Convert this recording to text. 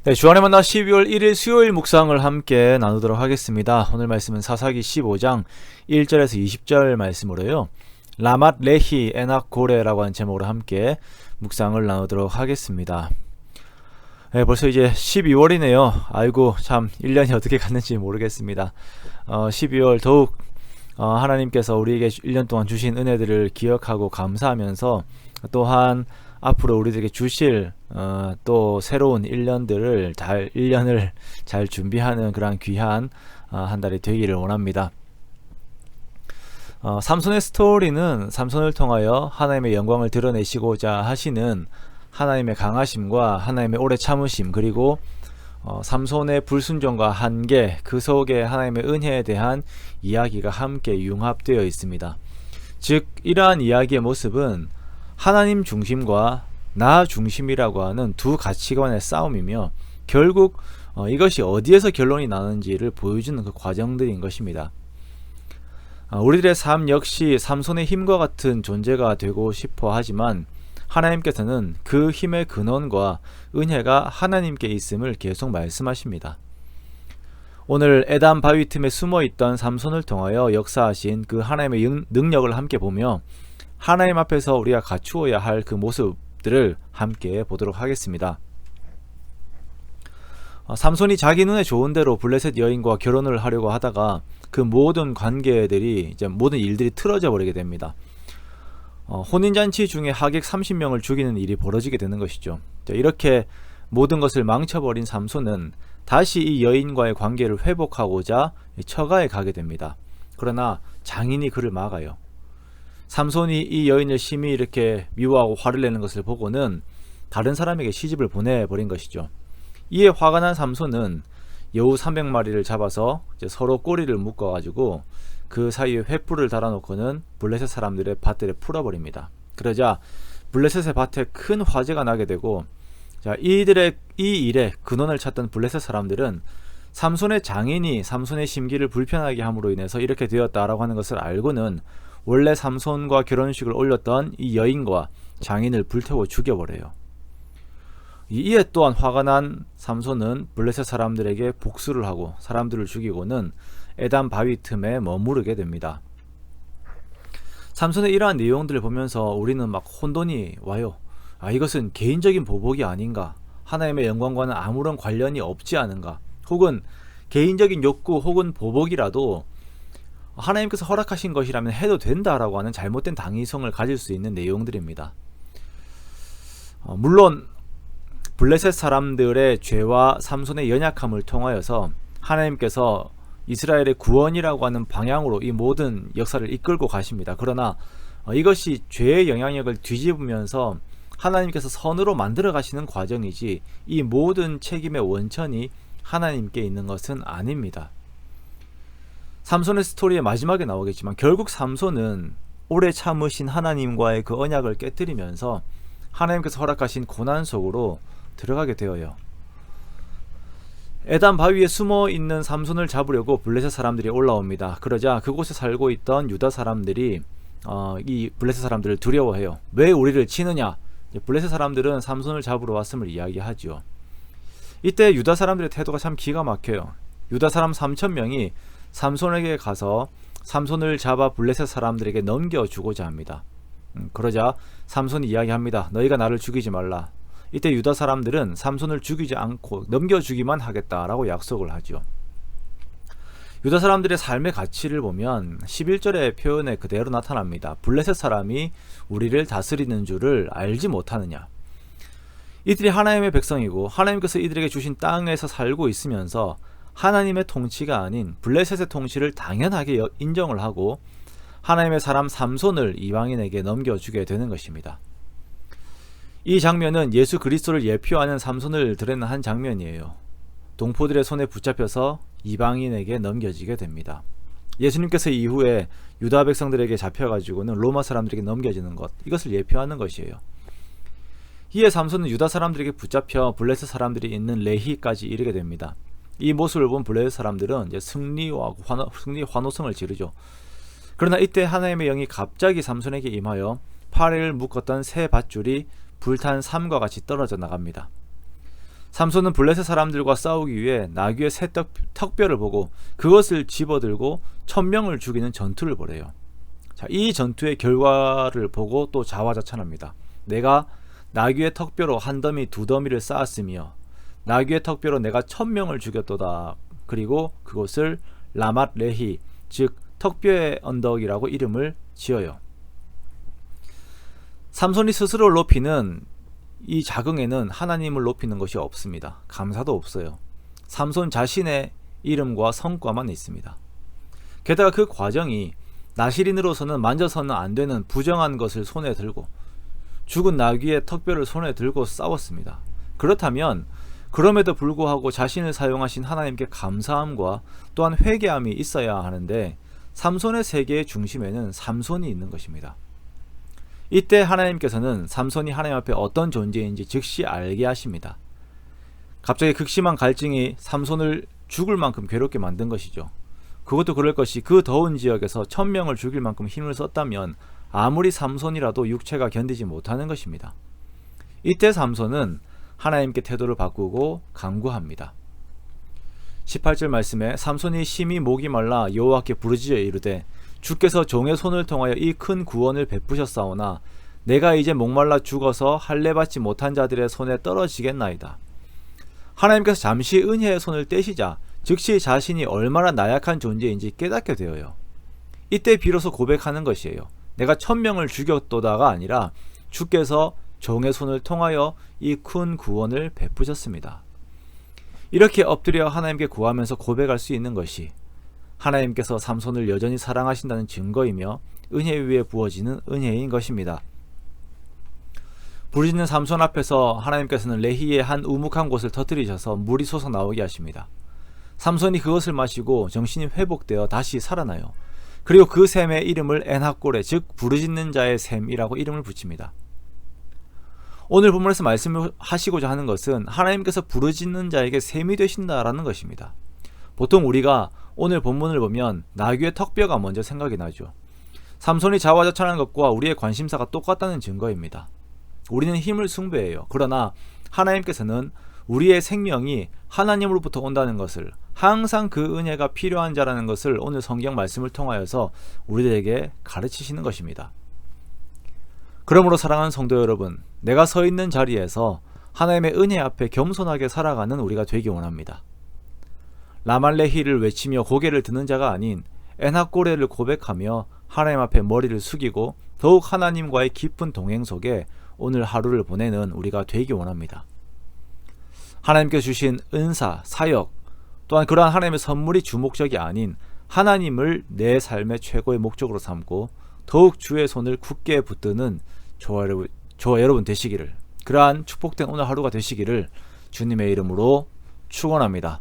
네, 주안의 만나 12월 1일 수요일 묵상을 함께 나누도록 하겠습니다. 오늘 말씀은 사사기 15장 1절에서 20절 말씀으로요. 라맛 레히 에낙 고레라고 하는 제목으로 함께 묵상을 나누도록 하겠습니다. 네, 벌써 이제 12월이네요. 아이고 참 1년이 어떻게 갔는지 모르겠습니다. 12월 더욱 하나님께서 우리에게 1년 동안 주신 은혜들을 기억하고 감사하면서 또한 앞으로 우리들에게 주실 또 새로운 1년을 잘 준비하는 그런 귀한 한 달이 되기를 원합니다. 삼손의 스토리는 삼손을 통하여 하나님의 영광을 드러내시고자 하시는 하나님의 강하심과 하나님의 오래 참으심, 그리고 삼손의 불순종과 한계, 그 속에 하나님의 은혜에 대한 이야기가 함께 융합되어 있습니다. 즉 이러한 이야기의 모습은 하나님 중심과 나 중심이라고 하는 두 가치관의 싸움이며, 결국 이것이 어디에서 결론이 나는지를 보여주는 그 과정들인 것입니다. 우리들의 삶 역시 삼손의 힘과 같은 존재가 되고 싶어 하지만 하나님께서는 그 힘의 근원과 은혜가 하나님께 있음을 계속 말씀하십니다. 오늘 에담 바위 틈에 숨어있던 삼손을 통하여 역사하신 그 하나님의 능력을 함께 보며 하나님 앞에서 우리가 갖추어야 할 그 모습들을 함께 보도록 하겠습니다. 삼손이 자기 눈에 좋은 대로 블레셋 여인과 결혼을 하려고 하다가 그 모든 관계들이 모든 일들이 틀어져 버리게 됩니다. 혼인잔치 중에 하객 30명을 죽이는 일이 벌어지게 되는 것이죠. 이렇게 모든 것을 망쳐버린 삼손은 다시 이 여인과의 관계를 회복하고자 처가에 가게 됩니다. 그러나 장인이 그를 막아요. 삼손이 이 여인을 심히 이렇게 미워하고 화를 내는 것을 보고는 다른 사람에게 시집을 보내버린 것이죠. 이에 화가 난 삼손은 여우 300마리를 잡아서 서로 꼬리를 묶어가지고 그 사이에 횃불을 달아놓고는 블레셋 사람들의 밭들에 풀어버립니다. 그러자 블레셋의 밭에 큰 화재가 나게 되고, 이 일의 근원을 찾던 블레셋 사람들은 삼손의 장인이 삼손의 심기를 불편하게 함으로 인해서 이렇게 되었다라고 하는 것을 알고는 원래 삼손과 결혼식을 올렸던 이 여인과 장인을 불태워 죽여버려요. 이에 또한 화가 난 삼손은 블레셋 사람들에게 복수를 하고 사람들을 죽이고는 에담 바위 틈에 머무르게 됩니다. 삼손의 이러한 내용들을 보면서 우리는 막 혼돈이 와요. 이것은 개인적인 보복이 아닌가? 하나님의 영광과는 아무런 관련이 없지 않은가? 혹은 개인적인 욕구 혹은 보복이라도 하나님께서 허락하신 것이라면 해도 된다라고 하는 잘못된 당위성을 가질 수 있는 내용들입니다. 물론 블레셋 사람들의 죄와 삼손의 연약함을 통하여서 하나님께서 이스라엘의 구원이라고 하는 방향으로 이 모든 역사를 이끌고 가십니다. 그러나 이것이 죄의 영향력을 뒤집으면서 하나님께서 선으로 만들어 가시는 과정이지 이 모든 책임의 원천이 하나님께 있는 것은 아닙니다. 삼손의 스토리의 마지막에 나오겠지만 결국 삼손은 오래 참으신 하나님과의 그 언약을 깨뜨리면서 하나님께서 허락하신 고난 속으로 들어가게 되어요. 에담 바위에 숨어있는 삼손을 잡으려고 블레셋 사람들이 올라옵니다. 그러자 그곳에 살고 있던 유다 사람들이 이 블레셋 사람들을 두려워해요. 왜 우리를 치느냐? 블레셋 사람들은 삼손을 잡으러 왔음을 이야기하죠. 이때 유다 사람들의 태도가 참 기가 막혀요. 유다 사람 3,000명이 삼손에게 가서 삼손을 잡아 블레셋 사람들에게 넘겨주고자 합니다. 그러자 삼손이 이야기합니다. 너희가 나를 죽이지 말라. 이때 유다 사람들은 삼손을 죽이지 않고 넘겨주기만 하겠다라고 약속을 하죠. 유다 사람들의 삶의 가치를 보면 11절의 표현에 그대로 나타납니다. 블레셋 사람이 우리를 다스리는 줄을 알지 못하느냐. 이들이 하나님의 백성이고 하나님께서 이들에게 주신 땅에서 살고 있으면서 하나님의 통치가 아닌 블레셋의 통치를 당연하게 인정을 하고 하나님의 사람 삼손을 이방인에게 넘겨주게 되는 것입니다. 이 장면은 예수 그리스도를 예표하는 삼손을 드러내는 한 장면이에요. 동포들의 손에 붙잡혀서 이방인에게 넘겨지게 됩니다. 예수님께서 이후에 유다 백성들에게 잡혀가지고는 로마 사람들에게 넘겨지는 것, 이것을 예표하는 것이에요. 이에 삼손은 유다 사람들에게 붙잡혀 블레셋 사람들이 있는 레히까지 이르게 됩니다. 이 모습을 본 블레셋 사람들은 이제 승리 환호성을 지르죠. 그러나 이때 하나님의 영이 갑자기 삼손에게 임하여 팔을 묶었던 새 밧줄이 불탄 삼과 같이 떨어져 나갑니다. 삼손은 블레셋 사람들과 싸우기 위해 나귀의 새 턱뼈를 보고 그것을 집어들고 1000명을 죽이는 전투를 벌여요. 자, 이 전투의 결과를 보고 또 자화자찬합니다. 내가 나귀의 턱뼈로 한 더미 두 더미를 쌓았으며 나귀의 턱뼈로 내가 1000명을 죽였도다. 그리고 그곳을 라맛 레히, 즉 턱뼈의 언덕이라고 이름을 지어요. 삼손이 스스로를 높이는 이 자긍에는 하나님을 높이는 것이 없습니다. 감사도 없어요. 삼손 자신의 이름과 성과만 있습니다. 게다가 그 과정이 나시린으로서는 만져서는 안 되는 부정한 것을 손에 들고 죽은 나귀의 턱뼈를 손에 들고 싸웠습니다. 그렇다면 그럼에도 불구하고 자신을 사용하신 하나님께 감사함과 또한 회개함이 있어야 하는데 삼손의 세계의 중심에는 삼손이 있는 것입니다. 이때 하나님께서는 삼손이 하나님 앞에 어떤 존재인지 즉시 알게 하십니다. 갑자기 극심한 갈증이 삼손을 죽을 만큼 괴롭게 만든 것이죠. 그것도 그럴 것이 그 더운 지역에서 1000명을 죽일 만큼 힘을 썼다면 아무리 삼손이라도 육체가 견디지 못하는 것입니다. 이때 삼손은 하나님께 태도를 바꾸고 간구합니다. 18절 말씀에 삼손이 심히 목이 말라 여호와께 부르짖어 이르되 주께서 종의 손을 통하여 이 큰 구원을 베푸셨사오나 내가 이제 목말라 죽어서 할례 받지 못한 자들의 손에 떨어지겠나이다. 하나님께서 잠시 은혜의 손을 떼시자 즉시 자신이 얼마나 나약한 존재인지 깨닫게 되어요. 이때 비로소 고백하는 것이에요. 내가 1000명을 죽였도다가 아니라 주께서 종의 손을 통하여 이 큰 구원을 베푸셨습니다. 이렇게 엎드려 하나님께 구하면서 고백할 수 있는 것이 하나님께서 삼손을 여전히 사랑하신다는 증거이며 은혜 위에 부어지는 은혜인 것입니다. 부르짖는 삼손 앞에서 하나님께서는 레히의 한 우묵한 곳을 터뜨리셔서 물이 솟아나오게 하십니다. 삼손이 그것을 마시고 정신이 회복되어 다시 살아나요. 그리고 그 샘의 이름을 엔하골에, 즉 부르짖는 자의 샘이라고 이름을 붙입니다. 오늘 본문에서 말씀하시고자 하는 것은 하나님께서 부르짖는 자에게 샘이 되신다라는 것입니다. 보통 우리가 오늘 본문을 보면 나귀의 턱뼈가 먼저 생각이 나죠. 삼손이 자화자찬하는 것과 우리의 관심사가 똑같다는 증거입니다. 우리는 힘을 숭배해요. 그러나 하나님께서는 우리의 생명이 하나님으로부터 온다는 것을, 항상 그 은혜가 필요한 자라는 것을 오늘 성경 말씀을 통하여서 우리들에게 가르치시는 것입니다. 그러므로 사랑하는 성도 여러분, 내가 서 있는 자리에서 하나님의 은혜 앞에 겸손하게 살아가는 우리가 되기 원합니다. 라말레히를 외치며 고개를 드는 자가 아닌 엔하꼬레를 고백하며 하나님 앞에 머리를 숙이고 더욱 하나님과의 깊은 동행 속에 오늘 하루를 보내는 우리가 되기 원합니다. 하나님께서 주신 은사, 사역, 또한 그러한 하나님의 선물이 주목적이 아닌 하나님을 내 삶의 최고의 목적으로 삼고 더욱 주의 손을 굳게 붙드는 저와 여러분 되시기를, 그러한 축복된 오늘 하루가 되시기를 주님의 이름으로 축원합니다.